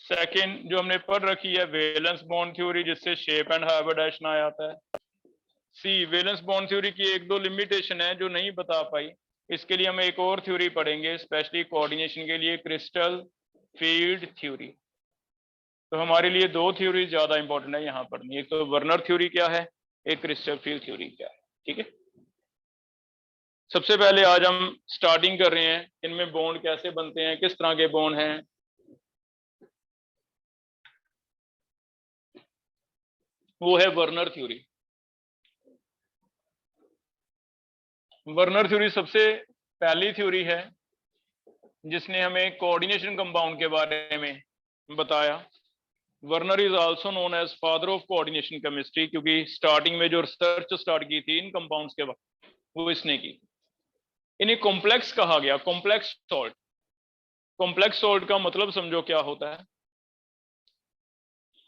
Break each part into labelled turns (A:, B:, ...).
A: Second जो हमने पढ़ रखी है वैलेंस बॉन्ड थ्योरी, जिससे शेप एंड हाइब्रिडाइजेशन आ जाता है। सी, वैलेंस बॉन्ड थ्योरी की एक दो लिमिटेशन है जो नहीं बता पाई, इसके लिए हम एक और थ्योरी पढ़ेंगे स्पेशली कोऑर्डिनेशन के लिए, क्रिस्टल फील्ड थ्योरी। तो हमारे लिए दो थ्योरी ज्यादा इंपॉर्टेंट है यहाँ पढ़नी, एक तो वर्नर थ्योरी क्या है, एक क्रिस्टल फील्ड थ्योरी क्या है। ठीक है, सबसे पहले आज हम स्टार्टिंग कर रहे हैं, इनमें बॉन्ड कैसे बनते हैं, किस तरह के बॉन्ड हैं। वो है वर्नर थ्योरी। वर्नर थ्योरी सबसे पहली थ्योरी है जिसने हमें कोऑर्डिनेशन कंपाउंड के बारे में बताया। Werner is also known as father of coordination chemistry, क्योंकि स्टार्टिंग में जो रिसर्च स्टार्ट की थी इन कंपाउंड्स के बाद वो इसने की। इन्हें कॉम्प्लेक्स कहा गया, कॉम्प्लेक्स सॉल्ट। कॉम्प्लेक्स सॉल्ट का मतलब समझो क्या होता है।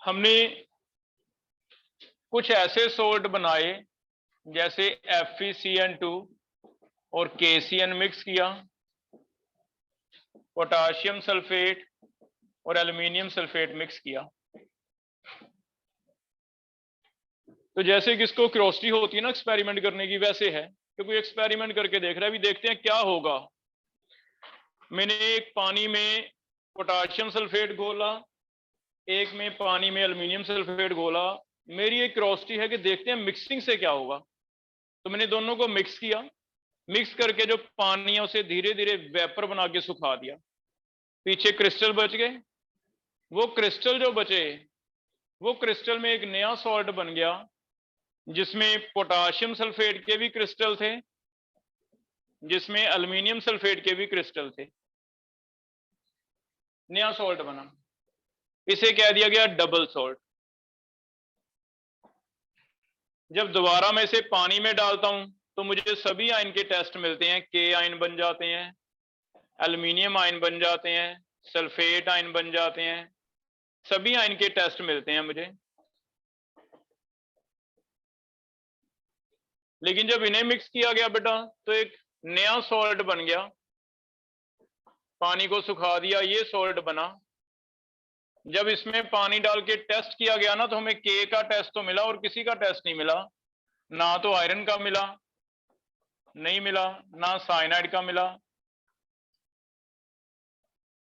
A: हमने कुछ ऐसे सॉल्ट बनाए जैसे FeCN2 और KCN मिक्स किया, पोटाशियम सल्फेट और एल्यूमिनियम सल्फेट मिक्स किया। तो जैसे किसको क्यूरियोसिटी होती है ना एक्सपेरिमेंट करने की, वैसे है कि कोई एक्सपेरिमेंट करके देख रहा है, अभी देखते हैं क्या होगा। मैंने एक पानी में पोटाशियम सल्फेट घोला, एक में पानी में एल्यूमिनियम सल्फेट घोला। मेरी एक क्यूरियोसिटी है कि देखते हैं मिक्सिंग से क्या होगा। तो मैंने दोनों को मिक्स किया, मिक्स करके जो पानी है उसे धीरे धीरे वेपर बना के सुखा दिया, पीछे क्रिस्टल बच गए। वो क्रिस्टल जो बचे, वो क्रिस्टल में एक नया सॉल्ट बन गया जिसमें पोटाशियम सल्फेट के भी क्रिस्टल थे, जिसमें एल्यूमिनियम सल्फेट के भी क्रिस्टल थे। नया सॉल्ट बना, इसे कह दिया गया डबल सॉल्ट। जब दोबारा मैं इसे पानी में डालता हूं तो मुझे सभी आयन के टेस्ट मिलते हैं, के आयन बन जाते हैं, एल्यूमिनियम आयन बन जाते हैं, सल्फेट आयन बन जाते हैं, सभी आयन के टेस्ट मिलते हैं मुझे। लेकिन जब इन्हें मिक्स किया गया बेटा तो एक नया सॉल्ट बन गया, पानी को सुखा दिया, ये सॉल्ट बना। जब इसमें पानी डाल के टेस्ट किया गया ना तो हमें के का टेस्ट तो मिला और किसी का टेस्ट नहीं मिला, ना तो आयरन का मिला, नहीं मिला, ना साइनाइड का मिला।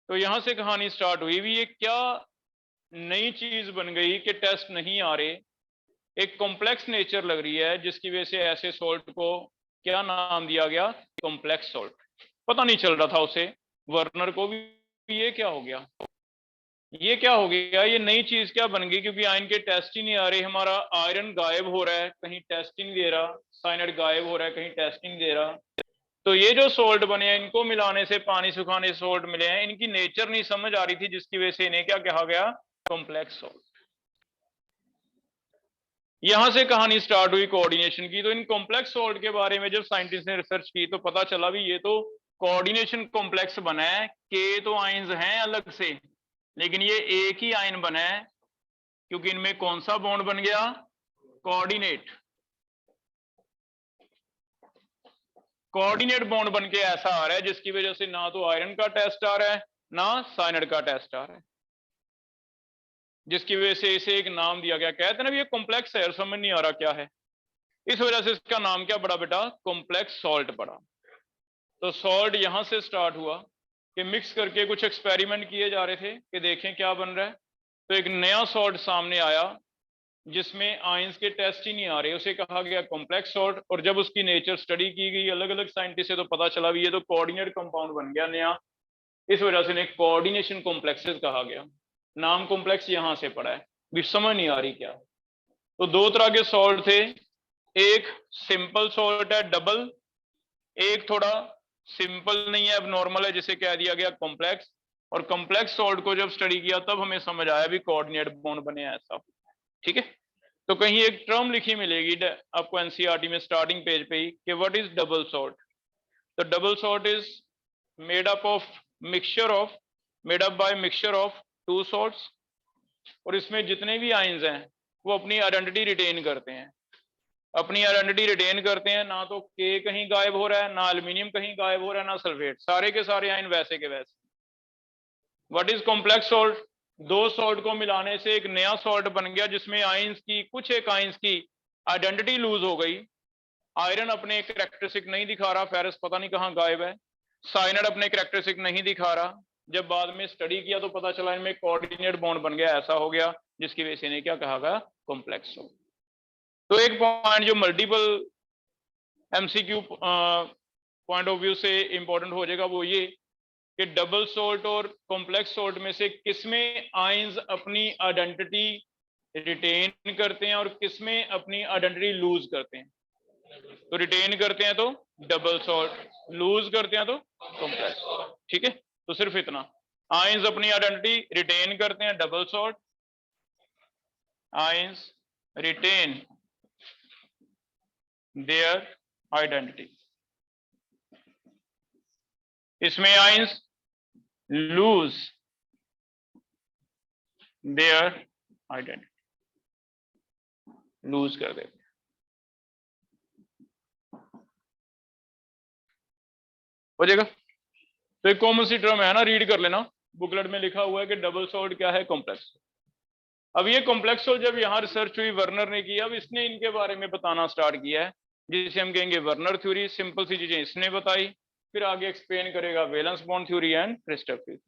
A: तो यहां से कहानी स्टार्ट हुई भी, ये क्या नई चीज बन गई कि टेस्ट नहीं आ रहे। एक कॉम्प्लेक्स नेचर लग रही है जिसकी वजह से ऐसे सॉल्ट को क्या नाम दिया गया, कॉम्प्लेक्स सॉल्ट। पता नहीं चल रहा था उसे, वर्नर को भी, ये क्या हो गया, ये क्या हो गया, ये नई चीज क्या बन गई, क्योंकि आयन के टेस्ट ही नहीं आ रहे। हमारा आयरन गायब हो रहा है, कहीं टेस्टिंग दे रहा, साइनाइड गायब हो रहा है, कहीं टेस्टिंग दे रहा। तो ये जो सोल्ट बने हैं, इनको मिलाने से पानी सुखाने सोल्ट मिले हैं, इनकी नेचर नहीं समझ आ रही थी, जिसकी वजह से इन्हें क्या कहा गया, कॉम्प्लेक्स सोल्ट। यहां से कहानी स्टार्ट हुई कोऑर्डिनेशन की। तो इन कॉम्प्लेक्स सोल्ट के बारे में जब साइंटिस्ट ने रिसर्च की तो पता चला भी ये तो कोऑर्डिनेशन कॉम्प्लेक्स बना है। के तो आयंस हैं अलग से, लेकिन ये एक ही आयन बना है क्योंकि इनमें कौन सा बॉन्ड बन गया, कोऑर्डिनेट। कोऑर्डिनेट बॉन्ड बन के ऐसा आ रहा है जिसकी वजह से ना तो आयरन का टेस्ट आ रहा है ना साइनाइड का टेस्ट आ रहा है, जिसकी वजह से इसे एक नाम दिया गया। कहते हैं ना ये कॉम्प्लेक्स है, समझ नहीं आ रहा क्या है, इस वजह से इसका नाम क्या पड़ा बेटा, कॉम्प्लेक्स सॉल्ट पड़ा। तो सॉल्ट यहां से स्टार्ट हुआ कि मिक्स करके कुछ एक्सपेरिमेंट किए जा रहे थे कि देखें क्या बन रहा है। तो एक नया सॉल्ट सामने आया जिसमें आयंस के टेस्ट ही नहीं आ रहे, उसे कहा गया कॉम्प्लेक्स सॉल्ट। और जब उसकी नेचर स्टडी की गई अलग अलग साइंटिस्ट से तो पता चला भी ये तो कोऑर्डिनेट कंपाउंड बन गया नया, इस वजह से इन्हें कोऑर्डिनेशन कॉम्प्लेक्सेस कहा गया। नाम कॉम्प्लेक्स यहां से पड़ा है, भी समझ नहीं आ रही क्या। तो दो तरह के सॉल्ट थे, एक सिंपल सॉल्ट है डबल, एक थोड़ा सिंपल नहीं है, अब नॉर्मल है, जिसे कह दिया गया कॉम्प्लेक्स। और कॉम्प्लेक्स सॉल्ट को जब स्टडी किया तब हमें समझ आया भी कोऑर्डिनेट बॉन्ड बने ऐसा। ठीक है, तो कहीं एक टर्म लिखी मिलेगी आपको एनसीईआरटी में स्टार्टिंग पेज पे ही कि व्हाट इज डबल सॉल्ट। तो double salt is made up by mixture of two salts. और इसमें जितने भी आयंस हैं वो अपनी आइडेंटिटी रिटेन करते हैं, अपनी आइडेंटिटी रिटेन करते हैं। ना तो के कहीं गायब हो रहा है, ना एल्यूमिनियम कहीं गायब हो रहा है, ना सल्फेट, सारे के सारे आयन वैसे के वैसे। व्हाट इज कॉम्प्लेक्स सॉल्ट, दो सॉल्ट को मिलाने से एक नया सॉल्ट बन गया जिसमें आयंस की कुछ एक आयंस की आइडेंटिटी लूज हो गई। आयरन अपने कैरेक्टरिस्टिक नहीं दिखा रहा, फेरस पता नहीं कहां गायब है, साइनाइड अपने कैरेक्टरिस्टिक नहीं दिखा रहा। जब बाद में स्टडी किया तो पता चला इनमें कोऑर्डिनेट बॉन्ड बन गया, ऐसा हो गया जिसकी वजह से इन्हें क्या कहा गया, कॉम्प्लेक्स हो। तो एक पॉइंट जो multiple MCQ point of view से इंपॉर्टेंट हो जाएगा वो ये कि डबल सोल्ट और कॉम्प्लेक्स सोल्ट में से किसमें आयंस अपनी आइडेंटिटी रिटेन करते हैं और किसमें अपनी आइडेंटिटी लूज करते हैं। तो रिटेन करते हैं तो डबल सॉल्ट, लूज करते हैं तो कॉम्प्लेक्स। ठीक है, तो सिर्फ इतना, आयंस अपनी आइडेंटिटी रिटेन करते हैं double salt, ions retain their identity. इसमें ions lose their identity, lose कर देते। हो जाएगा। तो एक कॉमन सी टर्म है ना, रीड कर लेना, बुकलेट में लिखा हुआ है कि डबल सॉल्ट क्या है, कॉम्प्लेक्स। अब ये कॉम्प्लेक्स सॉल्ट जब यहाँ रिसर्च हुई वर्नर ने की, अब इसने इनके बारे में बताना स्टार्ट किया है जिसे हम कहेंगे वर्नर थ्योरी। सिंपल सी चीजें इसने बताई, फिर आगे एक्सप्लेन करेगा valence bond theory and crystal field theory.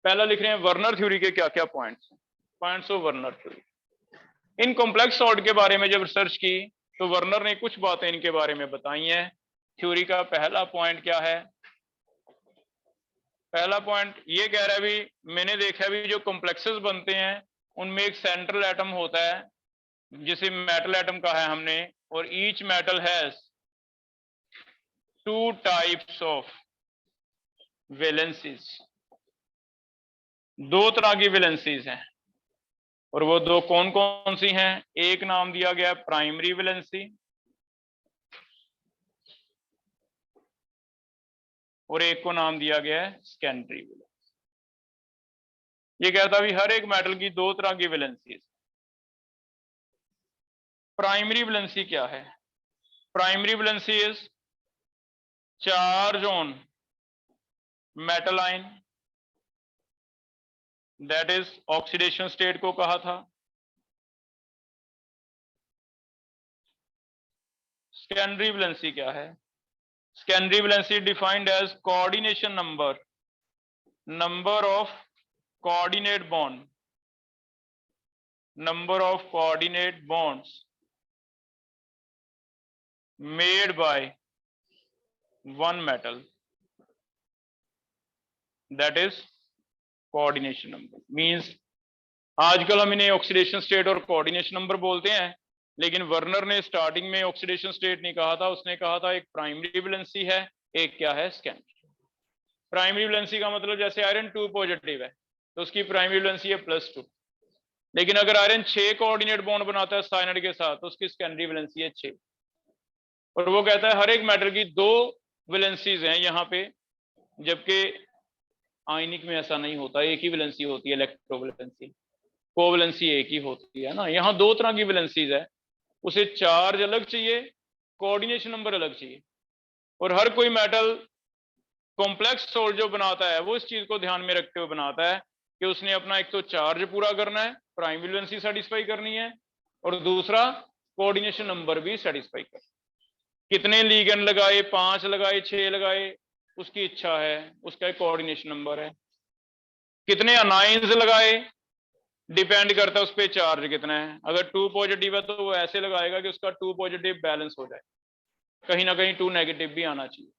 A: पहला लिख रहे हैं वर्नर थ्योरी के क्या क्या points, points of Werner theory. इन कॉम्प्लेक्स सॉल्ट के बारे में जब रिसर्च की तो वर्नर ने कुछ बातें इनके बारे में बताई हैं। थ्योरी का पहला पॉइंट क्या है, पहला पॉइंट ये कह रहा है भी मैंने देखा भी जो कॉम्प्लेक्सेस बनते हैं उनमें एक सेंट्रल एटम होता है जिसे मेटल एटम कहा है हमने, और each metal has to types of valencies, दो तरह की वैलेंसीज हैं। और वो दो कौन कौन सी हैं, एक नाम दिया गया प्राइमरी वैलेंसी और एक को नाम दिया गया है सेकेंडरी वैलेंसी। ये कहता भी हर एक मेटल की दो तरह की वैलेंसीज। प्राइमरी वैलेंसी क्या है, primary valency is charge on metal ion, that is oxidation state को कहा था। सेकेंडरी वैलेंसी क्या है, secondary valency defined as coordination number, number of coordinate bond, number of coordinate bonds made by one metal, that is coordination number. Means आजकल हम इन्हें oxidation state और coordination number बोलते हैं, लेकिन वर्नर ने स्टार्टिंग में ऑक्सीडेशन स्टेट नहीं कहा था, उसने कहा था एक प्राइमरी वैलेंसी है, एक क्या है, सेकेंडरी। प्राइमरी वैलेंसी का मतलब जैसे आयरन 2 पॉजिटिव है तो उसकी प्राइमरी वैलेंसी है +2, लेकिन अगर आयरन 6 कोऑर्डिनेट बॉन्ड बनाता है साइनाइड के साथ तो उसकी सेकेंडरी वैलेंसी है 6। और वो कहता है हर एक मेटल की दो वैलेंसीज हैं यहाँ पे, जबकि आयनिक में ऐसा नहीं होता, एक ही वैलेंसी होती है, इलेक्ट्रोवैलेंसी। कोवैलेंसी एक ही होती है ना, यहाँ दो तरह की वैलेंसीज है, उसे चार्ज अलग चाहिए, कोऑर्डिनेशन नंबर अलग चाहिए। और हर कोई मेटल कॉम्प्लेक्स सोल्ट जो बनाता है वो इस चीज को ध्यान में रखते हुए बनाता है कि उसने अपना एक तो चार्ज पूरा करना है, प्राइमरी वैलेंसी सेटिस्फाई करनी है, और दूसरा कोऑर्डिनेशन नंबर भी सेटिस्फाई करना। कितने लीगेंड लगाए, 5 लगाए, 6 लगाए, उसकी इच्छा है, उसका एक कोऑर्डिनेशन नंबर है। कितने अनाइंस लगाए डिपेंड करता है उस पर चार्ज कितना है। अगर 2 पॉजिटिव है तो वो ऐसे लगाएगा कि उसका 2 पॉजिटिव बैलेंस हो जाए, कहीं ना कहीं 2 नेगेटिव भी आना चाहिए।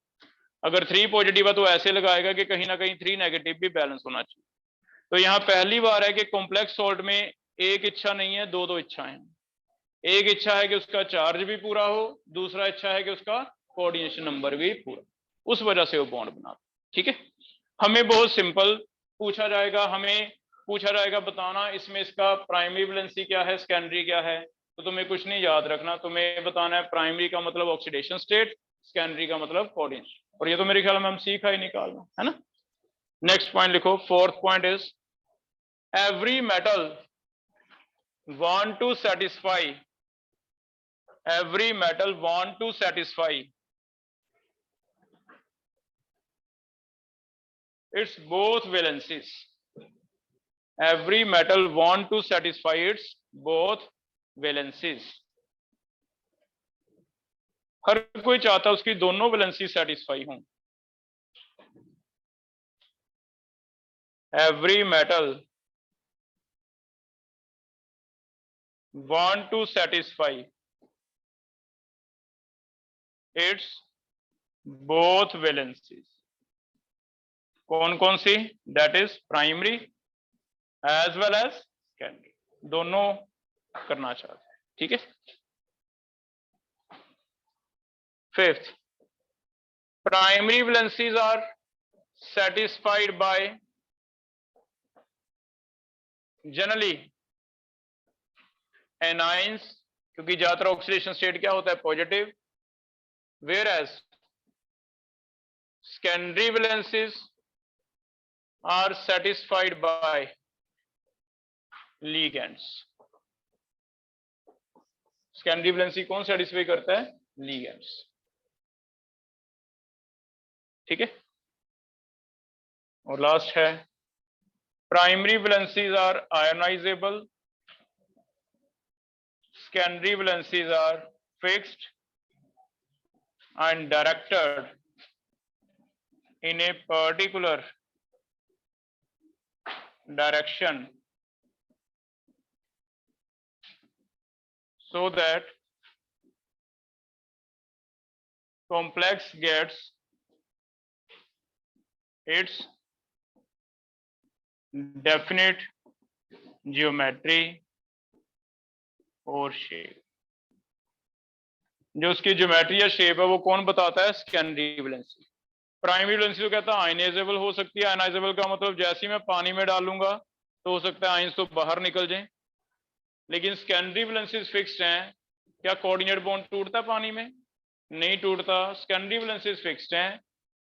A: अगर 3 पॉजिटिव है तो ऐसे लगाएगा कि कहीं ना कहीं 3 नेगेटिव भी बैलेंस होना चाहिए। तो यहाँ पहली बार है कि कॉम्प्लेक्स सॉल्ट में एक इच्छा नहीं है, दो दो इच्छाएं हैं। एक इच्छा है कि उसका चार्ज भी पूरा हो, दूसरा इच्छा है कि उसका कोऑर्डिनेशन नंबर भी पूरा, उस वजह से वो बॉन्ड बनाता। ठीक है, हमें बहुत सिंपल पूछा जाएगा, हमें पूछा जाएगा बताना इसमें इसका प्राइमरी वैलेंसी क्या है, सेकेंडरी क्या है। तो तुम्हें कुछ नहीं याद रखना, तुम्हें बताना है प्राइमरी का मतलब ऑक्सीडेशन स्टेट, सेकेंडरी का मतलब कोऑर्डिनेशन, और ये तो मेरे ख्याल में हम सीखा ही निकालना है ना। नेक्स्ट पॉइंट लिखो, fourth point is every metal want to satisfy, every metal want to satisfy its both valencies, every metal want to satisfy its both valencies. हर कोई चाहता है उसकी दोनों वैलेंसी सेटिस्फाई हों। Every metal want to satisfy its both valencies। कौन कौन सी? That is primary as well as secondary, दोनों करना चाहते हैं। ठीक है। Fifth, primary valencies are satisfied by generally anions, क्योंकि ज्यादातर ऑक्सीडेशन स्टेट क्या होता है? Positive. Whereas secondary valencies are satisfied by ligands. Secondary valency कौन सेटिस्फाई करता है? लिगेंड्स। ठीक है। और लास्ट है, primary valencies are ionisable, secondary valencies are fixed and directed in a particular direction so that complex gets its definite geometry और shape. जो उसकी ज्योमेट्री या शेप है वो कौन बताता है? Secondary valency. प्राइमरी वैलेंसी तो कहता है आयनाइजेबल हो सकती है। आयनाइजेबल का मतलब जैसे ही मैं पानी में डालूंगा तो हो सकता है आयंस तो बाहर निकल जाए, लेकिन सेकेंडरी वैलेंसीज फिक्स्ड हैं। क्या कोऑर्डिनेट बॉन्ड टूटता है पानी में? नहीं टूटता। सेकेंडरी वैलेंसीज फिक्स्ड हैं।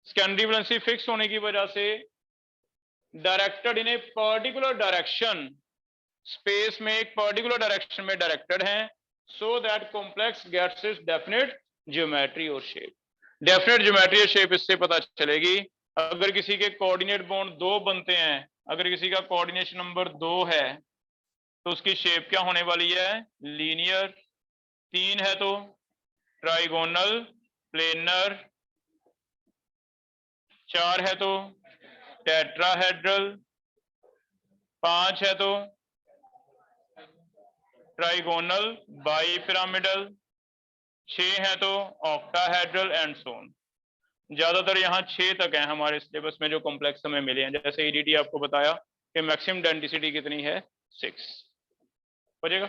A: सेकेंडरी वैलेंसी फिक्स होने की वजह से directed in a particular direction, space में एक पर्टिकुलर डायरेक्शन में डायरेक्टेड हैं, so that complex gets its definite geometry और शेप। डेफिनेट ज्योमेट्री और शेप इससे पता चलेगी अगर किसी के कोऑर्डिनेट बॉन्ड 2 बनते हैं, अगर किसी का कोऑर्डिनेशन नंबर 2 है तो उसकी शेप क्या होने वाली है? लीनियर। 3 है तो ट्राइगोनल, प्लेनर। 4 है तो टेट्राहेड्रल। 5 है तो ट्राइगोनल बाईपिरामिडल। 6 है तो ऑक्टाहेड्रल एंड सो ऑन। ज्यादातर यहाँ 6 तक है हमारे सिलेबस में जो कॉम्प्लेक्स हमें मिले हैं। जैसे ईडीटी आपको बताया कि मैक्सिमम डेंसिटी कितनी है? 6। हो जाएगा।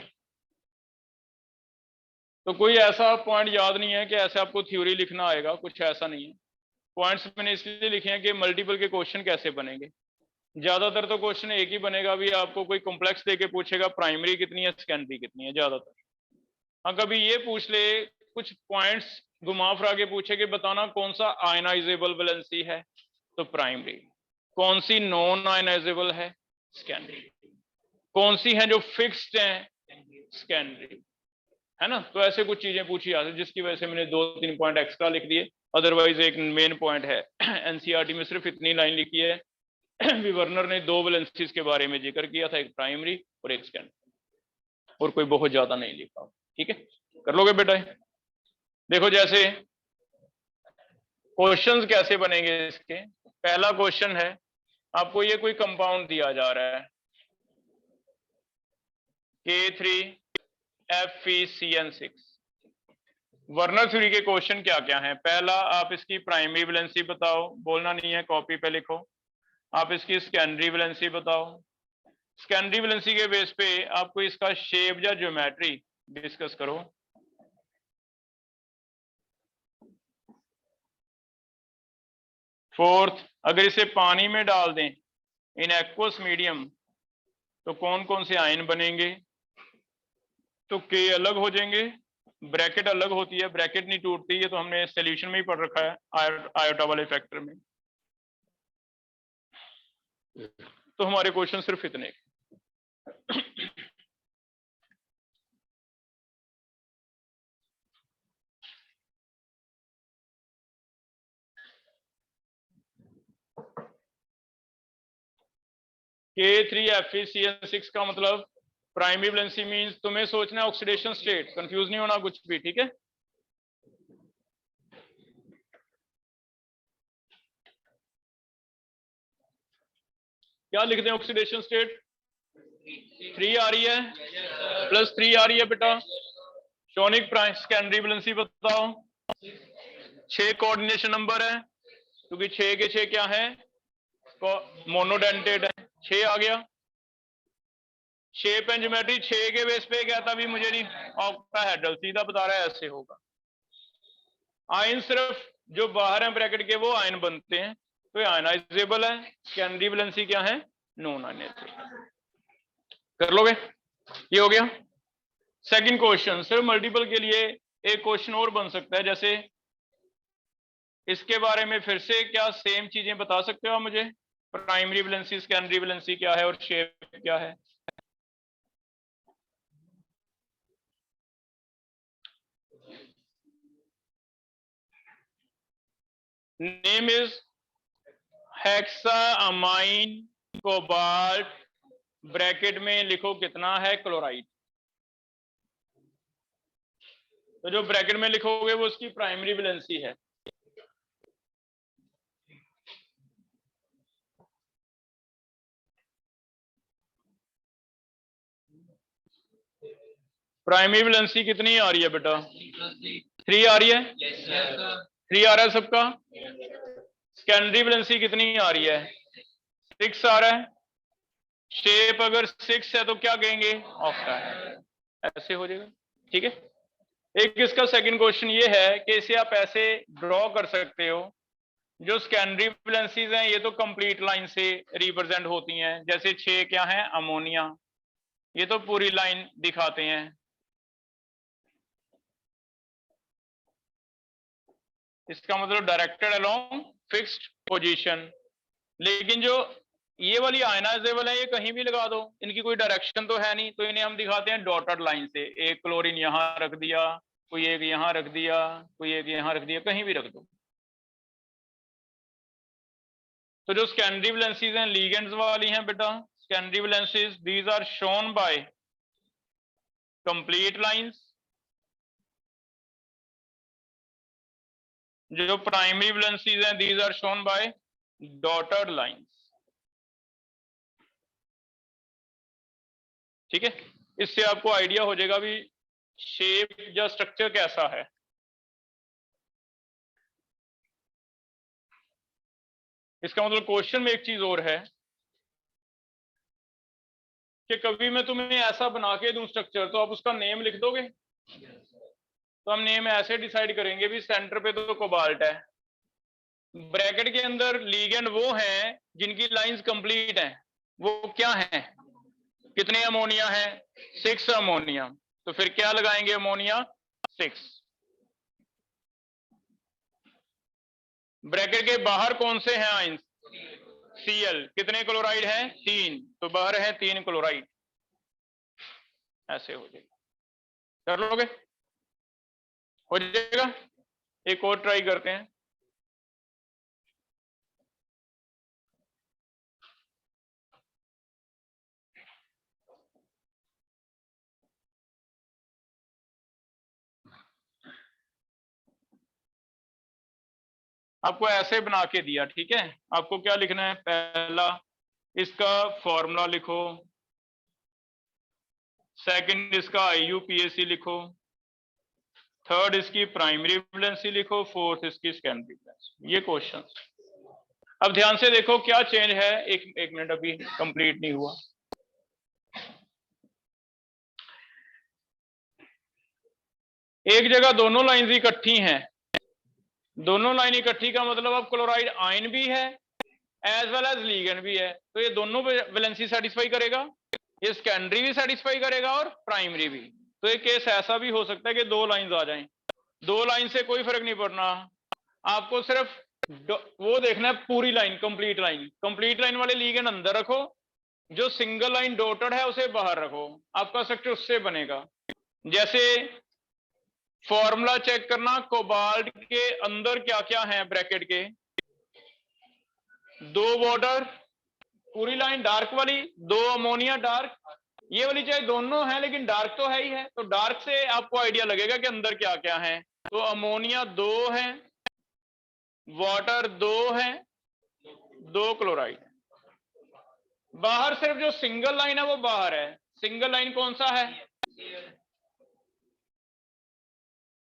A: तो कोई ऐसा पॉइंट याद नहीं है कि ऐसे आपको थ्योरी लिखना आएगा, कुछ ऐसा नहीं है। पॉइंट्स मैंने इसलिए लिखे हैं कि मल्टीपल के क्वेश्चन कैसे बनेंगे। ज्यादातर तो क्वेश्चन एक ही बनेगा, भी आपको कोई कॉम्प्लेक्स देके पूछेगा प्राइमरी कितनी है, सेकेंडरी कितनी है, ज्यादातर। हाँ, कभी ये पूछ ले, कुछ पॉइंट्स घुमा फिरा के पूछे कि बताना कौन सा आयनाइजेबल वैलेंसी है, तो प्राइमरी। कौन सी नॉन आयनाइजेबल है? सेकेंडरी। कौन सी है जो फिक्स्ड है? सेकेंडरी। है ना। तो ऐसे कुछ चीजें पूछी जाती है, जिसकी वजह से मैंने 2-3 पॉइंट एक्स्ट्रा लिख दिए। अदरवाइज एक मेन पॉइंट है एनसीईआरटी में सिर्फ इतनी लाइन लिखी है विवर्नर ने 2 वैलेंसीज के बारे में जिक्र किया था, एक प्राइमरी और एक सेकेंडरी, और कोई बहुत ज्यादा नहीं लिखा। ठीक है, कर लोगे बेटा? देखो जैसे क्वेश्चंस कैसे बनेंगे इसके। पहला क्वेश्चन है, आपको ये कोई कंपाउंड दिया जा रहा है K3FeCN6। वर्नर थ्योरी के क्वेश्चन क्या क्या हैं? पहला, आप इसकी प्राइमरी वैलेंसी बताओ, बोलना नहीं है, कॉपी पे लिखो। आप इसकी सेकेंडरी वैलेंसी बताओ। सेकेंडरी वैलेंसी के बेस पे आपको इसका शेप या ज्योमेट्री डिस्कस करो। फोर्थ, अगर इसे पानी में डाल दें इन एक्वस मीडियम तो कौन कौन से आयन बनेंगे? तो के अलग हो जाएंगे, ब्रैकेट अलग होती है, ब्रैकेट नहीं टूटती, ये तो हमने सॉल्यूशन में ही पढ़ रखा है आयोटा वाले फैक्टर में। तो हमारे क्वेश्चन सिर्फ इतने। K3FeCN6 का मतलब प्राइमरी वैलेंसी मींस तुम्हें सोचना है ऑक्सीडेशन स्टेट, कंफ्यूज नहीं होना कुछ भी, ठीक है। क्या लिखते हैं ऑक्सीडेशन स्टेट? 3 आ रही है, +3 आ रही है बेटा। शोनिक प्राइम सेकेंडरी वैलेंसी बताओ। 6 कोऑर्डिनेशन नंबर है, क्योंकि 6 के 6 क्या है, मोनोडेंटेड है। 6 आ गया। शेप एंड ज्योमेट्री 6 के बेस पे कहता भी मुझे नहीं आपका हेडल सीधा बता रहा है ऐसे होगा। आयन सिर्फ जो बाहर है ब्रैकेट के वो आयन बनते हैं, तो ये आयनाइजेबल है। सेकेंडरी वैलेंसी क्या है, नॉन आयनाइजेबल। कर लोगे? ये हो गया। सेकंड क्वेश्चन सिर्फ मल्टीपल के लिए एक क्वेश्चन और बन सकता है, जैसे इसके बारे में फिर से क्या सेम चीजें बता सकते हो आप मुझे? प्राइमरी वैलेंसी, सेकेंडरी वैलेंसी क्या है और शेप क्या है? नेम इज हेक्साअमाइन कोबाल्ट, ब्रैकेट में लिखो कितना है क्लोराइड। तो जो ब्रैकेट में लिखोगे वो उसकी प्राइमरी वैलेंसी है। प्राइमरी वैलेंसी कितनी आ रही है बेटा? 3 आ रही है। 3 आ रहा है सबका। सेकेंडरी वैलेंसी कितनी आ रही है? 6 आ रहा है। शेप अगर 6 है तो क्या कहेंगे, ऑक्टा है। ऐसे हो जाएगा, ठीक है। एक इसका सेकंड क्वेश्चन ये है कि इसे आप ऐसे ड्रॉ कर सकते हो, जो सेकेंडरी वैलेंसीज हैं ये तो कंप्लीट लाइन से रिप्रेजेंट होती हैं, जैसे 6 क्या है, अमोनिया, ये तो पूरी लाइन दिखाते हैं। इसका मतलब डायरेक्टेड अलोंग फिक्स्ड पोजीशन। लेकिन जो ये वाली आयनाइजेबल है ये कहीं भी लगा दो, इनकी कोई डायरेक्शन तो है नहीं, तो इन्हें हम दिखाते हैं डॉटेड लाइन से। एक क्लोरीन यहां रख दिया, कोई एक यहां रख दिया, कोई एक यहां रख दिया, कहीं भी रख दो। तो जो सेकेंडरी वैलेंसीज हैं लीगेंड्स वाली हैं बेटा, secondary valencies these are shown by complete lines. जो प्राइमरी वैलेंसीज हैं these are shown by dotted lines, ठीक है। इससे आपको आइडिया हो जाएगा भी शेप या स्ट्रक्चर कैसा है। इसका मतलब क्वेश्चन में एक चीज और है कि कभी मैं तुम्हें ऐसा बना के दूं स्ट्रक्चर, तो आप उसका नेम लिख दोगे। तो हम नेम ऐसे डिसाइड करेंगे भी सेंटर पे तो कोबाल्ट है, ब्रैकेट के अंदर लीगेंड वो हैं जिनकी लाइंस कंप्लीट हैं, वो क्या हैं, कितने अमोनिया है, 6 अमोनिया। तो फिर क्या लगाएंगे, अमोनिया 6। ब्रैकेट के बाहर कौन से हैं आइंस, Cl, कितने क्लोराइड है, 3, तो बाहर है 3 क्लोराइड। ऐसे हो जाएगा, कर लोगे? हो जाएगा। एक और ट्राई करते हैं। आपको ऐसे बना के दिया, ठीक है। आपको क्या लिखना है, पहला इसका फॉर्मूला लिखो, सेकंड इसका IUPAC लिखो, थर्ड इसकी प्राइमरी वैलेंसी लिखो, फोर्थ इसकी सेकेंडरी वैलेंसी। ये क्वेश्चन। अब ध्यान से देखो क्या चेंज है, एक मिनट अभी कंप्लीट नहीं हुआ। एक जगह दोनों लाइंस इकट्ठी हैं, दोनों लाइन इकट्ठी का मतलब अब क्लोराइड आयन भी है एज वेल एज लीगेंड भी है, तो ये दोनों वैलेंसी सेटिस्फाई करेगा, ये सेकेंडरी भी सेटिस्फाई करेगा और प्राइमरी भी। तो एक केस ऐसा भी हो सकता है कि 2 लाइंस आ जाएं, 2 लाइन से कोई फर्क नहीं पड़ना, आपको सिर्फ वो देखना है पूरी line, complete line. Complete line वाले लीगेंड अंदर रखो, जो सिंगल लाइन डॉटेड है उसे बाहर रखो, आपका स्ट्रक्चर उससे बनेगा। जैसे फॉर्मूला चेक करना, कोबाल्ट के अंदर क्या क्या है ब्रैकेट के, 2 वाटर, पूरी लाइन डार्क वाली, 2 अमोनिया डार्क, ये वाली चाहे दोनों है लेकिन डार्क तो है ही है, तो डार्क से आपको आइडिया लगेगा कि अंदर क्या क्या है। तो अमोनिया 2 है, वाटर 2 है, 2 क्लोराइड। बाहर सिर्फ जो सिंगल लाइन है वो बाहर है। सिंगल लाइन कौन सा है?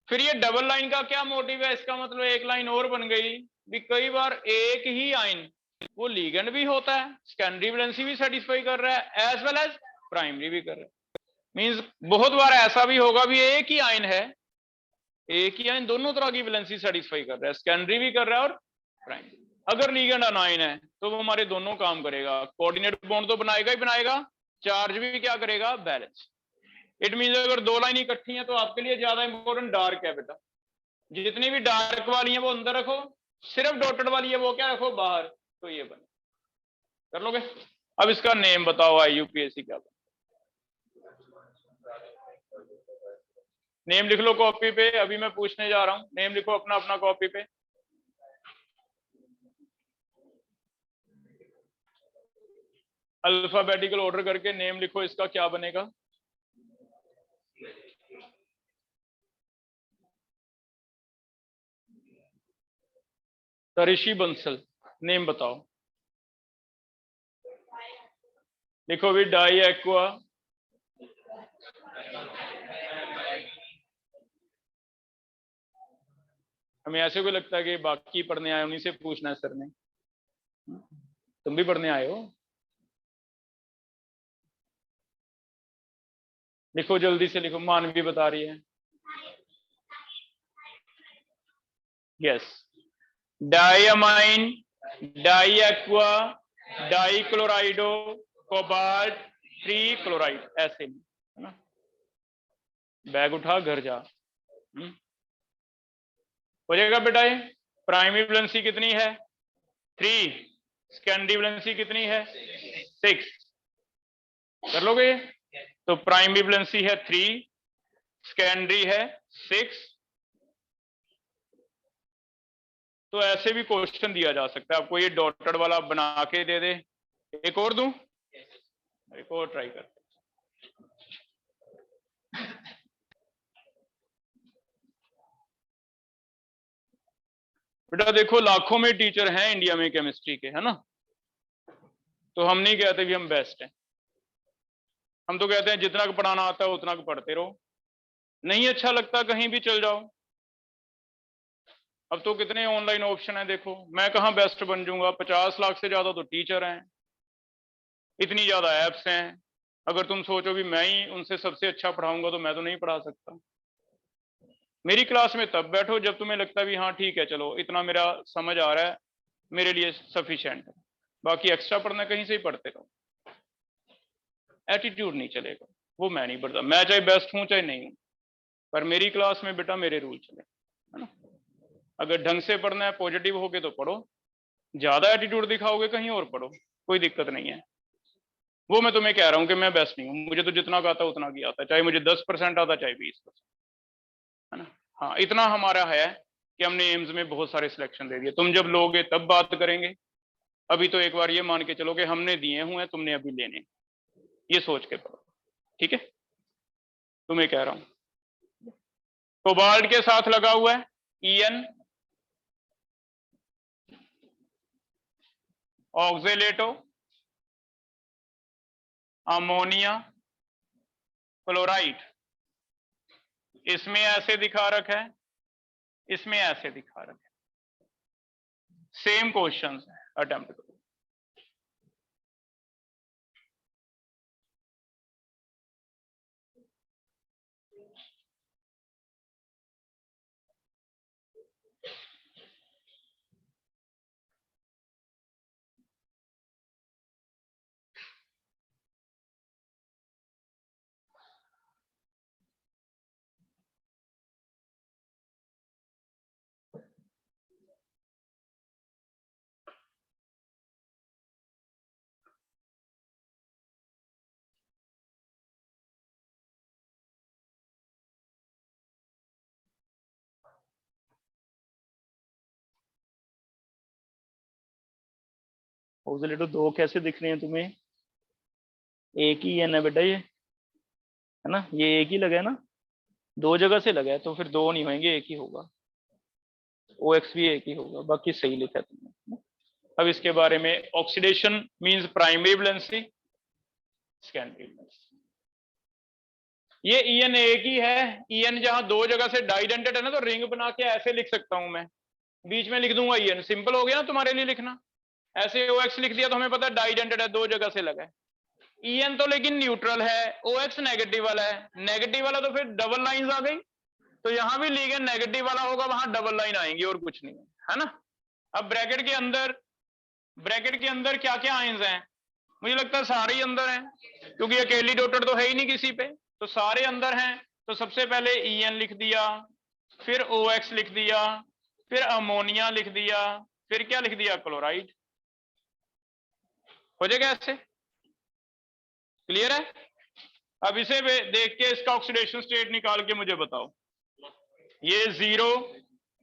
A: फिर ये डबल लाइन का क्या मोटिव है? इसका मतलब एक लाइन और बन गई भी, कई बार एक ही आयन वो लिगेंड भी होता है, सेकेंडरी वैलेंसी भी सेटिस्फाई कर रहा है, एज वेल एज प्राइमरी भी कर रहा है। मींस बहुत बार ऐसा भी होगा भी एक ही आयन है, एक ही आयन दोनों तरह की वैलेंसी सेटिस्फाई कर रहा है, सेकेंडरी भी कर रहा है और प्राइमरी। अगर लिगेंड अनायन है तो वो हमारे दोनों काम करेगा, कोऑर्डिनेट बॉन्ड तो बनाएगा ही बनाएगा, चार्ज भी क्या करेगा? बैलेंस। इट मीन अगर 2 लाइन इकट्ठी है तो आपके लिए ज्यादा इंपॉर्टेंट डार्क है बेटा, जितनी भी डार्क वाली है वो अंदर रखो, सिर्फ डॉटेड वाली है वो क्या रखो? बाहर। तो ये बने, कर लोगे? अब इसका नेम बताओ, IUPAC क्या बने? नेम लिख लो कॉपी पे, अभी मैं पूछने जा रहा हूं, नेम लिखो अपना अपना कॉपी पे। अल्फाबेटिकल ऑर्डर करके नेम लिखो, इसका क्या बनेगा? तरिशी बंसल। नेम बताओ, लिखो भी डाई एक्वा। हमें ऐसे को लगता है कि बाकी पढ़ने आए उन्हीं से पूछना है सर ने, तुम भी पढ़ने आए हो। लिखो जल्दी से लिखो, मानवी बता रही है। Yes, diammine, di aqua, di chlorido, cobalt, 3 chloride, ऐसे है ना। बैग उठा घर जा। हो जाएगा बेटा ये। प्राइमरी वैलेंसी कितनी है? 3। सेकेंडरी वैलेंसी कितनी है? 6। कर लोगे ये? तो प्राइमरी वैलेंसी है 3, सेकेंडरी है 6। तो ऐसे भी क्वेश्चन दिया जा सकता है आपको, ये डॉटेड वाला बना के दे दे। एक और दूं? एक और ट्राई कर। बेटा देखो, लाखों में टीचर हैं इंडिया में केमिस्ट्री के, है ना। तो हम नहीं कहते भी हम बेस्ट हैं, हम तो कहते हैं जितना पढ़ाना आता है उतना पढ़ते रहो, नहीं अच्छा लगता कहीं भी चल जाओ। अब तो कितने ऑनलाइन ऑप्शन है देखो, मैं कहाँ बेस्ट बन जाऊंगा, 50 लाख से ज्यादा तो टीचर हैं, इतनी ज्यादा ऐप्स हैं। अगर तुम सोचो भी मैं ही उनसे सबसे अच्छा पढ़ाऊंगा तो मैं तो नहीं पढ़ा सकता। मेरी क्लास में तब बैठो जब तुम्हें लगता है भी हाँ ठीक है चलो इतना मेरा समझ आ रहा है, मेरे लिए सफिशिएंट है, बाकी एक्स्ट्रा पढ़ना कहीं से ही पढ़ते रहो। एटीट्यूड नहीं चलेगा, वो मैं नहीं पढ़ता, मैं चाहे बेस्ट हूं चाहे नहीं हूं, पर मेरी क्लास में बेटा मेरे रूल चले, है ना। अगर ढंग से पढ़ना है, पॉजिटिव होके तो पढ़ो, ज्यादा एटीट्यूड दिखाओगे कहीं और पढ़ो, कोई दिक्कत नहीं है। वो मैं तुम्हें कह रहा हूं कि मैं बेस्ट नहीं हूं, मुझे तो जितना आता है उतना की आता है, चाहे मुझे 10% आता चाहे 20%, है ना। हाँ इतना हमारा है कि हमने एम्स में बहुत सारे सिलेक्शन दे दिए, तुम जब लोगे तब बात करेंगे, अभी तो एक बार ये मान के चलो कि हमने दिए हुए हैं, तुमने अभी लेने, ये सोच के पढ़ो, ठीक है। तुम्हें कह रहा हूं, कोबाल्ट के साथ लगा हुआ है EN, ऑक्जेलेटो, अमोनिया, क्लोराइड, इसमें ऐसे दिखा रखा है, इसमें ऐसे दिखा रखा है, सेम क्वेश्चंस है, अटेम्प्ट करो।
B: ऑक्सीलेटर दो कैसे दिख रहे हैं तुम्हें? एक ही एन है बेटा ये, है ना, ये एक ही लगा है ना, दो जगह से लगा है तो फिर दो नहीं होंगे, एक ही होगा। OX भी एक ही होगा, बाकी सही लिखा है तुमने। अब इसके बारे में, oxidation means primary valency, secondary valency. ये EN एक ही है। EN जहां दो जगह से डाइडेंटेड है ना, तो रिंग बना के ऐसे लिख सकता हूं मैं, बीच में लिख दूंगा EN, सिंपल हो गया ना तुम्हारे लिए लिखना। ऐसे OX लिख दिया तो हमें पता है डाइडेंटेड है, दो जगह से लगा है। EN तो लेकिन न्यूट्रल है, OX नेगेटिव वाला है, नेगेटिव वाला तो फिर डबल लाइंस आ गई, तो यहां भी लिगेंड नेगेटिव वाला होगा, वहां डबल लाइन आएंगी और कुछ नहीं है ना। अब ब्रैकेट के अंदर क्या क्या आयंस हैं? मुझे लगता है सारे ही अंदर हैं, क्योंकि अकेली डॉटेड तो है ही नहीं किसी पे, तो सारे अंदर हैं। तो सबसे पहले EN लिख दिया, फिर OX लिख दिया, फिर अमोनिया लिख दिया, फिर क्या लिख दिया? क्लोराइड। हो जाएगा ऐसे, क्लियर है? अब इसे देख के इसका ऑक्सीडेशन स्टेट निकाल के मुझे बताओ। ये 0,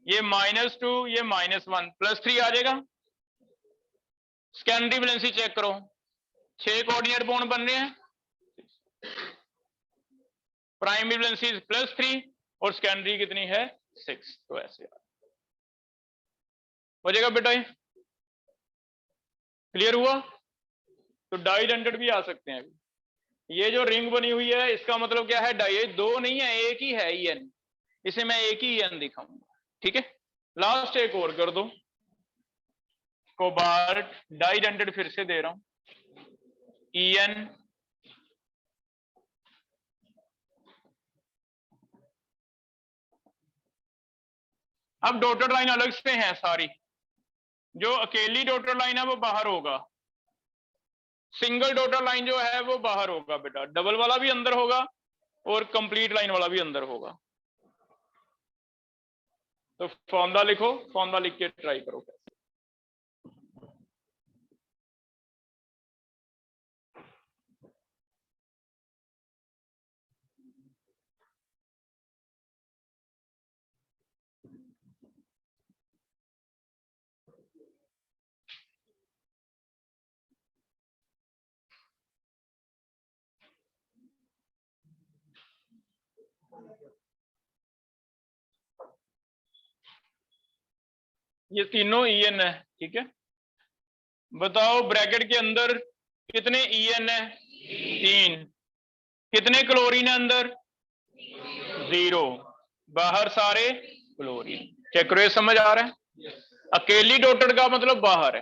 B: ये -2, ये -1, +3 आ जाएगा। सेकेंडरी वैलेंसी चेक करो, 6 कोऑर्डिनेट बॉन्ड बन रहे हैं, प्राइमरी वैलेंसी +3 और सेकेंडरी कितनी है? 6। तो ऐसे हो जाएगा बेटा, ये क्लियर हुआ? तो डाइडेंटेड भी आ सकते हैं। ये जो रिंग बनी हुई है इसका मतलब क्या है? डाई, दो नहीं है, एक ही है EN, इसे मैं एक ही EN दिखाऊंगा, ठीक है। लास्ट एक और कर दो, कोबाल्ट डाइडेंटेड, फिर से दे रहा हूं, EN अब डॉटेड लाइन अलग से है सारी, जो अकेली डॉटेड लाइन है वो बाहर होगा, सिंगल डॉटेड लाइन जो है वो बाहर होगा बेटा, डबल वाला भी अंदर होगा और कंप्लीट लाइन वाला भी अंदर होगा। तो फॉर्मूला लिखो, फॉर्मूला लिख के ट्राई करो। ये तीनों EN है, ठीक है। बताओ ब्रैकेट के अंदर कितने EN है? 3। कितने क्लोरीन है अंदर? 0। बाहर सारे क्लोरीन। चेक करो, ये समझ आ रहा है? अकेली डॉटेड का मतलब बाहर है।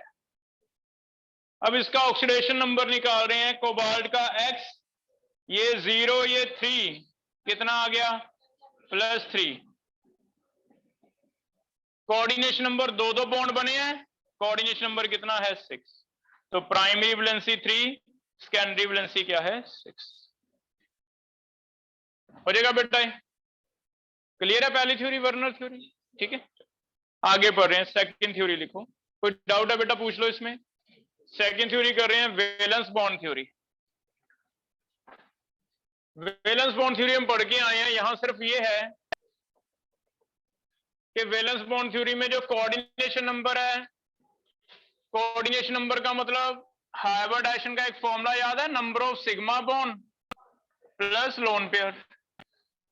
B: अब इसका ऑक्सीडेशन नंबर निकाल रहे हैं, कोबाल्ट का X, ये 0, ये 3, कितना आ गया? +3। कोऑर्डिनेशन नंबर 2 बॉन्ड बने हैं, कोऑर्डिनेशन नंबर कितना है? 6। तो प्राइमरी वैलेंसी 3, सेकेंडरी वैलेंसी क्या है? 6। हो जाएगा बेटा, क्लियर है पहली थ्योरी, वर्नर थ्योरी, ठीक है। आगे पढ़ रहे हैं, सेकंड थ्योरी लिखो। कोई डाउट है बेटा पूछ लो इसमें। सेकंड थ्योरी कर रहे हैं, valence bond theory. Valence bond theory हम पढ़ के आए हैं, यहां सिर्फ ये है कि वैलेंस बॉन्ड थ्योरी में जो कोऑर्डिनेशन नंबर है, कोऑर्डिनेशन नंबर का मतलब हाइब्रिडाइजेशन का एक फॉर्मूला याद है, number of sigma bond plus lone pair.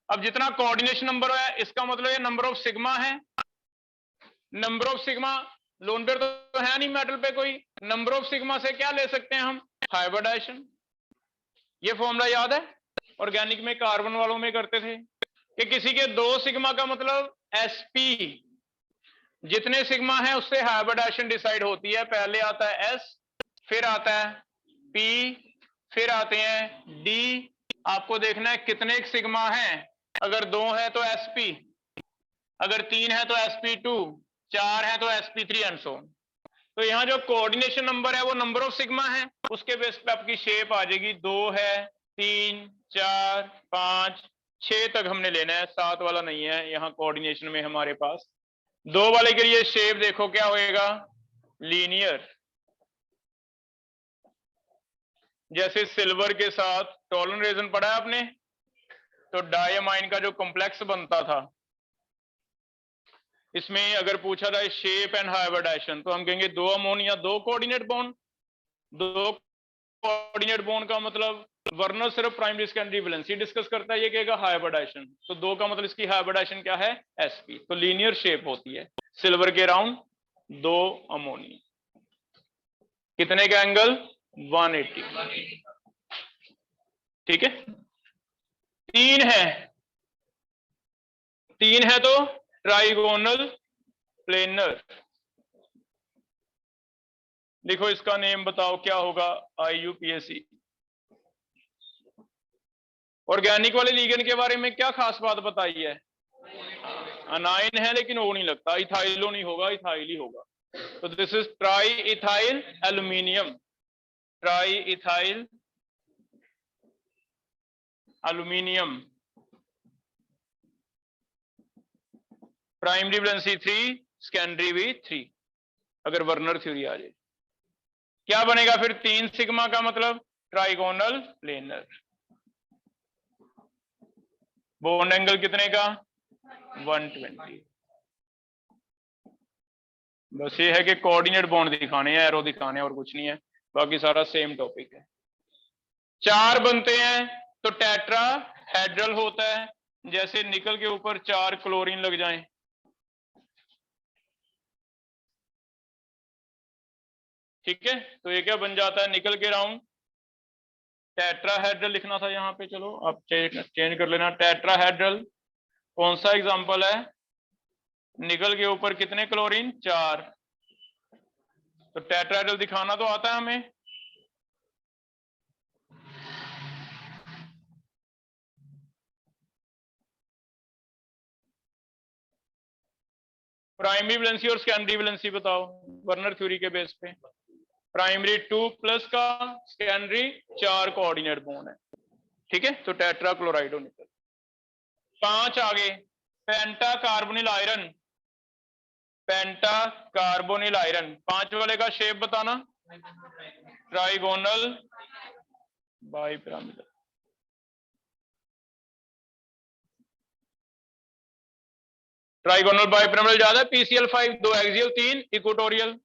B: अब जितना कोऑर्डिनेशन नंबर है इसका मतलब ये नंबर ऑफ सिग्मा है, number of sigma, lone pair तो है नहीं मेटल पे कोई, नंबर ऑफ सिग्मा से क्या ले सकते हैं हम? हाइब्रिडाइजेशन। ये फॉर्मूला याद है, ऑर्गेनिक में कार्बन वालों में करते थे कि किसी के 2 सिग्मा का मतलब sp, जितने सिग्मा है उससे हाइब्रिडाइजेशन डिसाइड होती है। पहले आता है S, फिर आता है P, फिर आते हैं D। आपको देखना है कितने सिग्मा है, अगर 2 है तो sp, अगर 3 है तो sp2, 4 है तो sp3 एंड सो। तो यहाँ जो कोऑर्डिनेशन नंबर है वो नंबर ऑफ सिग्मा है, उसके बेस पे आपकी शेप आ जाएगी। 2 है, 3, 4, 5, 6 तक हमने लेना है, 7 वाला नहीं है यहाँ कोऑर्डिनेशन में हमारे पास। 2 वाले के लिए शेप देखो क्या होएगा? लीनियर। जैसे सिल्वर के साथ टॉलन रेजन पढ़ा है आपने, तो डायमाइन का जो कॉम्प्लेक्स बनता था, इसमें अगर पूछा था शेप एंड हाइब्रिडाइजेशन, तो हम कहेंगे 2 अमोनिया 2 कोऑर्डिनेट बॉन्ड,
A: दो कोऑर्डिनेट बॉन्ड का मतलब वर्नर सिर्फ प्राइमरी सेकेंडरी वैलेंसी डिस्कस करता है, ये कहेगा हाइब्रिडाइजेशन, तो दो का मतलब इसकी हाइब्रिडाइजेशन क्या है, sp, तो लीनियर शेप होती है। सिल्वर के राउंड दो अमोनियम, कितने का एंगल 180, ठीक है। तीन है तो ट्राइगोनल प्लेनर, लिखो इसका नेम बताओ क्या होगा, IUPAC। ऑर्गेनिक वाले लिगेंड के बारे में क्या खास बात बताई है, अनाइन है लेकिन ओ नहीं लगता, इथाइलो नहीं होगा, इथाइल ही होगा, तो this is try ethyl aluminium, try ethyl aluminium, primary valency 3, secondary भी 3, अगर वर्नर थ्योरी आ जाए क्या बनेगा फिर, 3 सिग्मा का मतलब ट्राइगोनल प्लेनर। बॉन्ड एंगल कितने का 120। बस ये है कि कोऑर्डिनेट बॉन्ड दिखाने हैं, एरो दिखाने हैं, और कुछ नहीं है, बाकी सारा सेम टॉपिक है। 4 बनते हैं तो टेट्रा हेड्रल होता है, जैसे निकल के ऊपर 4 क्लोरीन लग जाएं, ठीक है, तो ये क्या बन जाता है, निकल के राउंड टेट्राहेड्रल लिखना था यहाँ पे, चलो आप चेंज कर लेना, टेट्राहेड्रल कौन सा एग्जांपल है, निकल के ऊपर कितने क्लोरीन 4, तो टेट्राहेड्रल दिखाना तो आता है हमें। प्राइमरी वैलेंसी और सेकेंडरी वैलेंसी बताओ वर्नर थ्योरी के बेस पे, प्राइमरी 2 प्लस का, सेकेंडरी 4 कोऑर्डिनेट बॉन्ड है, ठीक है, तो टेट्रा क्लोराइडो निकल। 5 आगे पेंटा कार्बोनिल आयरन, पेंटा कार्बोनिल आयरन, 5 वाले का शेप बताना, ट्राइगोनल बाइपिरामिडल, ट्राइगोनल बाइपिरामिडल ज्यादा है, PCl5 2 एक्सियल 3 इक्वेटोरियल,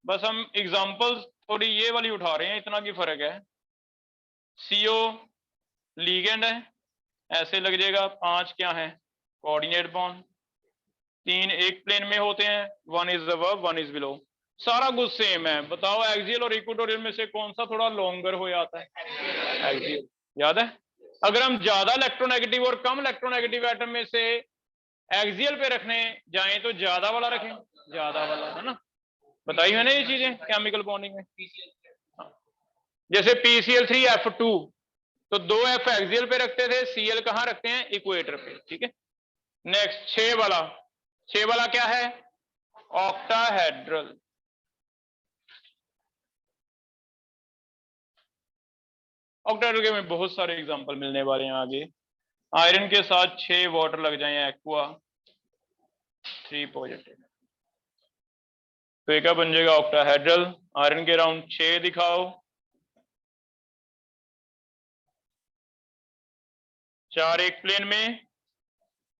A: बस हम एग्जांपल्स थोड़ी ये वाली उठा रहे हैं, इतना की फर्क है। CO लीगेंड है, ऐसे लग जाएगा, 5 क्या है कोऑर्डिनेट बॉन्ड, 3 एक प्लेन में होते हैं, 1 इज अबव 1 इज बिलो, सारा कुछ सेम है। बताओ एक्सियल और इक्वेटोरियल में से कौन सा थोड़ा लॉन्गर हो जाता है, एक्सियल, याद है। अगर हम ज्यादा इलेक्ट्रोनेगेटिव और कम इलेक्ट्रोनेगेटिव एटम में से एक्सियल पे रखने जाएं तो ज्यादा वाला रखें, ज्यादा वाला, है ना, बताई है ना ये चीजें केमिकल बॉन्डिंग में। जैसे PCl3F2, तो 2 F एक्सियल पे रखते थे, Cl कहां रखते हैं, इक्वेटर पे, ठीक है। नेक्स्ट 6 वाला क्या है, ऑक्टाहेड्रल, ऑक्टाहेड्रल के में बहुत सारे एग्जांपल मिलने वाले हैं आगे। आयरन के साथ 6 वाटर लग जाए, एक्वा 3 पॉजिटिव, तो एक बन जाएगा ऑक्टाहेड्रल। आयरन के राउंड 6 दिखाओ, 4 एक प्लेन में,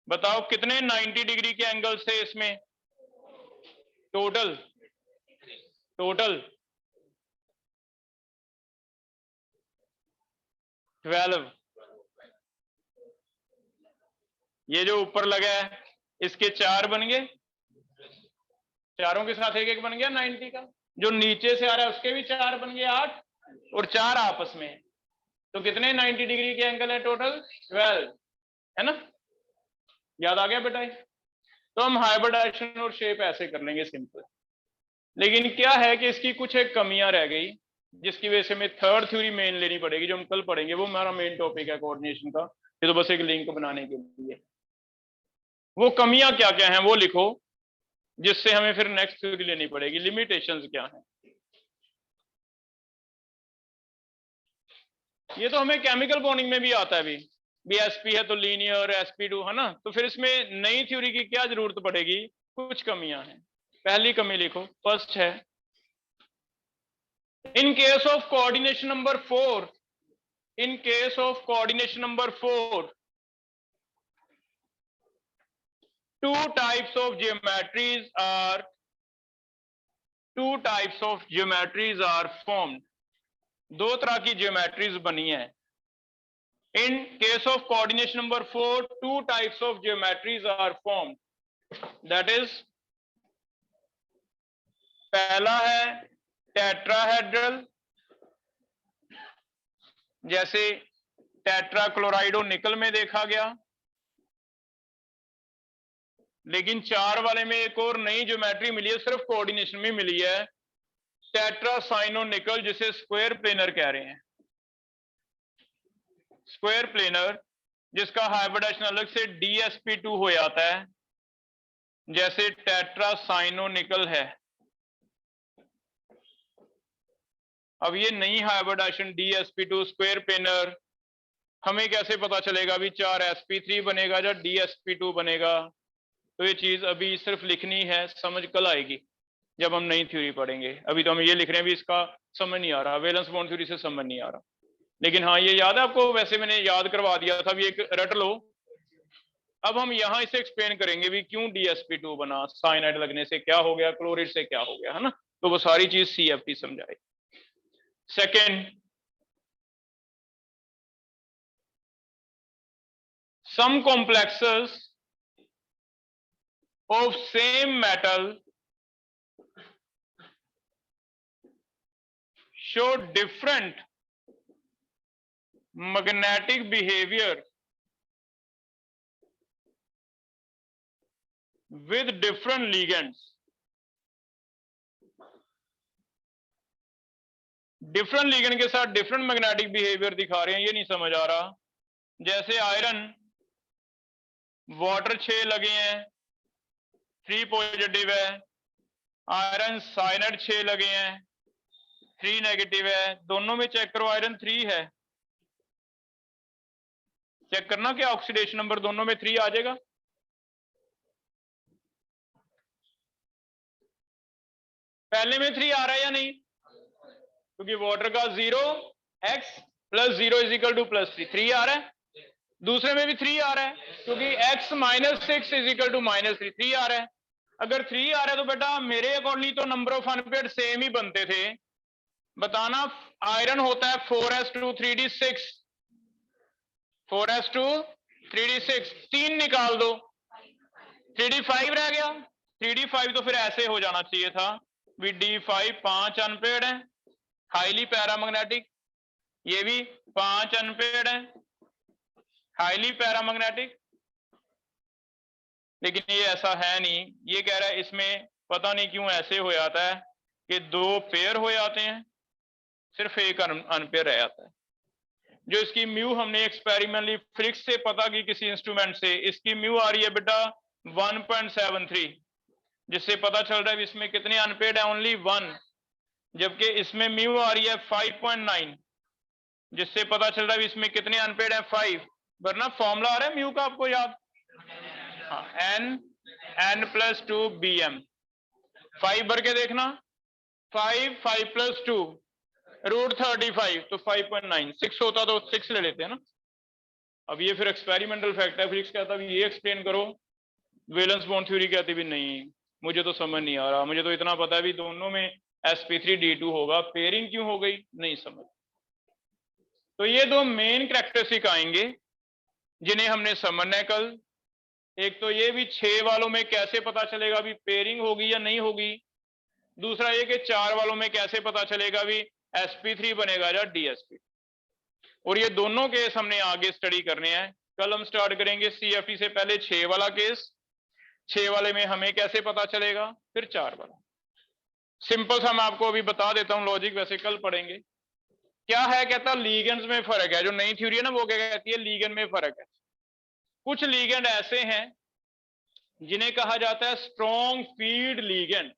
A: बताओ कितने 90 डिग्री के एंगल से इसमें टोटल 12, ये जो ऊपर लगा है इसके 4 बन गए, चारों के साथ एक एक बन गया 90 का, जो नीचे से आ रहा है उसके भी 4 बन गए 8, और 4 आपस में, तो कितने 90 डिग्री के एंगल है टोटल 12, है ना, याद आ गया बेटा। तो हम हाइब्रिडाइजेशन और शेप ऐसे कर लेंगे सिंपल, लेकिन क्या है कि इसकी कुछ एक कमियां रह गई, जिसकी वजह से हमें थर्ड थ्योरी मेन लेनी पड़ेगी, जो हम कल पढ़ेंगे, वो हमारा मेन टॉपिक है कोऑर्डिनेशन का, ये तो बस एक लिंक बनाने के लिए। वो कमियां क्या क्या हैं वो लिखो, जिससे हमें फिर नेक्स्ट थ्योरी लेनी पड़ेगी, लिमिटेशंस क्या हैं। ये तो हमें केमिकल बॉन्डिंग में भी आता है, भी BSP है तो लीनियर, sp2 है ना, तो फिर इसमें नई थ्योरी की क्या जरूरत पड़ेगी, कुछ कमियां हैं। पहली कमी लिखो, फर्स्ट है, in case of coordination number 4, in case of coordination number 4, two types of geometries are formed, दो तरह की ज्योमेट्रीज बनी है। In case of coordination number 4 two types of geometries are formed, that is पहला है tetrahedral, जैसे टेट्राक्लोराइडो निकल में देखा गया। लेकिन 4 वाले में एक और नई ज्योमेट्री मिली है, सिर्फ कोऑर्डिनेशन में मिली है, टेट्रासाइनो निकल, जिसे स्क्वायर प्लेनर कह रहे हैं। स्क्वायर प्लेनर जिसका हाइब्रिडाइजेशन अलग से DsP2 हो जाता है, जैसे टेट्रासाइनो निकल है। अब ये नई हाइब्रिडाइजेशन DsP2 स्क्वायर प्लेनर, हमें कैसे पता चलेगा अभी 4sp3 बनेगा या DsP2 बनेगा? तो ये चीज अभी सिर्फ लिखनी है, समझ कल आएगी जब हम नई थ्योरी पढ़ेंगे। अभी तो हम ये लिख रहे हैं, भी इसका समझ नहीं आ रहा, वैलेंस बॉन्ड थ्योरी से समझ नहीं आ रहा। लेकिन हाँ ये याद है आपको, वैसे मैंने याद करवा दिया था, भी एक रट लो। अब हम यहाँ इसे एक्सप्लेन करेंगे भी क्यों DsP2 बना, साइनाइड लगने से क्या हो गया, क्लोराइड से क्या हो गया, है ना। तो वो सारी चीज CFT समझाए। Second, some complexes of same metal show different magnetic behavior with different ligands. Different ligand के साथ डिफरेंट मैग्नेटिक बिहेवियर दिखा रहे हैं, ये नहीं समझ आ रहा। जैसे आयरन वाटर 6 लगे हैं, 3 पॉजिटिव है। आयरन साइनाइड 6 लगे हैं, 3 नेगेटिव है। दोनों में चेक करो, आयरन 3 है। चेक करना कि ऑक्सीडेशन नंबर दोनों में 3 आ जाएगा। पहले में 3 आ रहा है या नहीं? क्योंकि वाटर का 0x + 0 = +3, 3 आ रहा है। दूसरे में भी 3 आ रहा है, क्योंकि x - 6 = -3, 3 आ रहा है। अगर 3 आ रहा है तो बेटा मेरे अकॉर्डिंग तो नंबर ऑफ अनपेयर्ड सेम ही बनते थे। बताना, आयरन होता है 4s2 3d6, 4s2 3d6, 3 निकाल दो, 3d5 रह गया। 3d5 तो फिर ऐसे हो जाना चाहिए था, भी d5 5 अनपेयर्ड है, हाईली पैरामैग्नेटिक। ये भी 5 अनपेयर्ड है, हाईली पैरामैग्नेटिक। लेकिन ये ऐसा है नहीं, ये कह रहा है इसमें पता नहीं क्यों ऐसे हो जाता है कि 2 पेयर हो जाते हैं, सिर्फ एक अनपेयर रह जाता है। जो इसकी म्यू हमने एक्सपेरिमेंटली फिजिक्स से पता की किसी इंस्ट्रूमेंट से, इसकी म्यू आ रही है बेटा 1.73, जिससे पता चल रहा है इसमें कितने अनपेयर्ड है, ओनली 1। जबकि इसमें म्यू आ रही है 5.9, जिससे पता चल रहा है इसमें कितने अनपेयर्ड है, 5। वरना फॉर्मूला आ रहा है म्यू का, आपको याद? n+2 bm। 5 भर के देखना, 5 + 2 √35, तो 5.9। 6 होता तो 6 ले लेते हैं ना। अब ये फिर एक्सपेरिमेंटल फैक्ट है, फिजिक्स कहता है ये एक्सप्लेन करो, वैलेंस बॉन्ड थ्योरी कहती भी नहीं, मुझे तो समझ नहीं आ रहा, मुझे तो इतना पता है भी दोनों में sp3d2 होगा, पेयरिंग क्यों हो गई नहीं समझ। तो ये 2 मेन कैरेक्टरिस्टिक आएंगे जिन्हें हमने समझना है कल। एक तो ये भी 6 वालों में कैसे पता चलेगा भी पेयरिंग होगी या नहीं होगी। दूसरा ये कि 4 वालों में कैसे पता चलेगा भी sp3 बनेगा या DsP। और ये दोनों केस हमने आगे स्टडी करने हैं। कल हम स्टार्ट करेंगे CFT से पहले 6 वाला केस, 6 वाले में हमें कैसे पता चलेगा, फिर 4 वाला। सिंपल सा मैं आपको अभी बता देता हूं लॉजिक, वैसे कल पढ़ेंगे। क्या है, कहता लीगेंड्स में फर्क है। जो नई थ्योरी है ना वो क्या कहती है, लीगेंड में फर्क है। कुछ लीगेंड ऐसे हैं जिन्हें कहा जाता है स्ट्रॉन्ग फील्ड लीगेंड,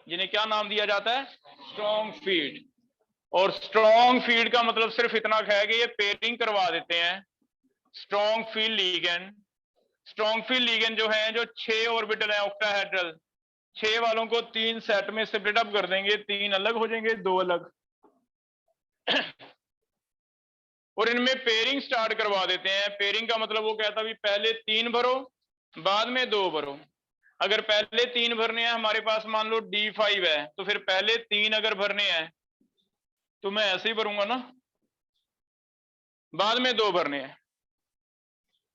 A: जिन्हें क्या नाम दिया जाता है, स्ट्रॉन्ग फील्ड। और स्ट्रॉन्ग फील्ड का मतलब सिर्फ इतना है कि ये पेयरिंग करवा देते हैं। Strong field ligand, strong field ligand जो है, जो 6 ऑर्बिटल है ऑक्टाहेड्रल, 6 वालों को 3 सेट में स्प्लिट अप कर देंगे, 3 अलग हो जाएंगे, 2 अलग। और इनमें पेयरिंग स्टार्ट करवा देते हैं। पेयरिंग का मतलब वो कहता है पहले 3 भरो, बाद में 2 भरो। अगर पहले 3 भरने हैं, हमारे पास मान लो D5 है, तो फिर पहले 3 अगर भरने हैं तो मैं ऐसे ही भरूंगा ना, बाद में 2 भरने हैं।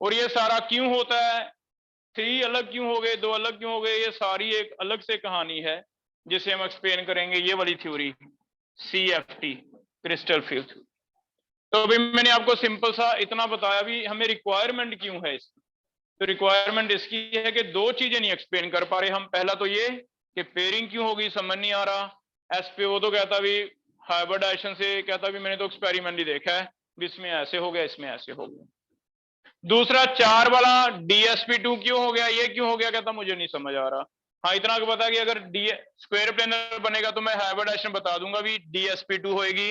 A: और ये सारा क्यों होता है, 3 अलग क्यों हो गए, 2 अलग क्यों हो गए, ये सारी एक अलग से कहानी है जिसे हम एक्सप्लेन करेंगे, ये वाली थ्योरी CFT क्रिस्टल फील्ड। तो अभी मैंने आपको सिंपल सा इतना बताया भी हमें रिक्वायरमेंट क्यों है इसकी। तो रिक्वायरमेंट इसकी है कि 2 चीजें नहीं एक्सप्लेन कर पा रहे हम। पहला तो ये कि पेयरिंग क्यों होगी, समझ नहीं आ रहा। SPO तो कहता भी हाइब्रिडाइजेशन से, कहता भी मैंने तो एक्सपेरिमेंट ही देखा है, इसमें ऐसे हो गया, इसमें ऐसे हो गया। दूसरा 4 वाला DSP2 क्यों हो गया, ये क्यों हो गया, कहता मुझे नहीं समझ आ रहा। हाँ इतना पता कि अगर स्क्वायर प्लेनर बनेगा तो मैं हाइब्रिडाइजेशन बता दूंगा भी DSP2 होएगी,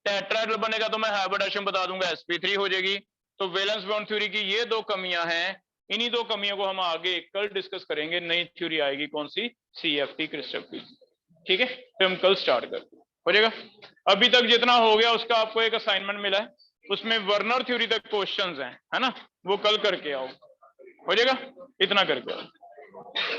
A: टेट्राहेड्रल बनेगा तो मैं हाइब्रिडाइजेशन बता दूंगा sp3 हो जाएगी। तो वैलेंस बॉन्ड थ्योरी की ये 2 कमियां हैं, इन्हीं 2 कमियों को हम आगे कल डिस्कस करेंगे। नई थ्योरी आएगी कौन सी, CFT क्रिस्टल फील्ड। ठीक है, फिर हम कल स्टार्ट करते हैं, हो जाएगा। अभी तक जितना हो गया उसका आपको एक असाइनमेंट मिला है, उसमें वर्नर थ्योरी तक क्वेश्चंस हैं, है ना, वो कल करके आओ, हो जाएगा, इतना करके आओ।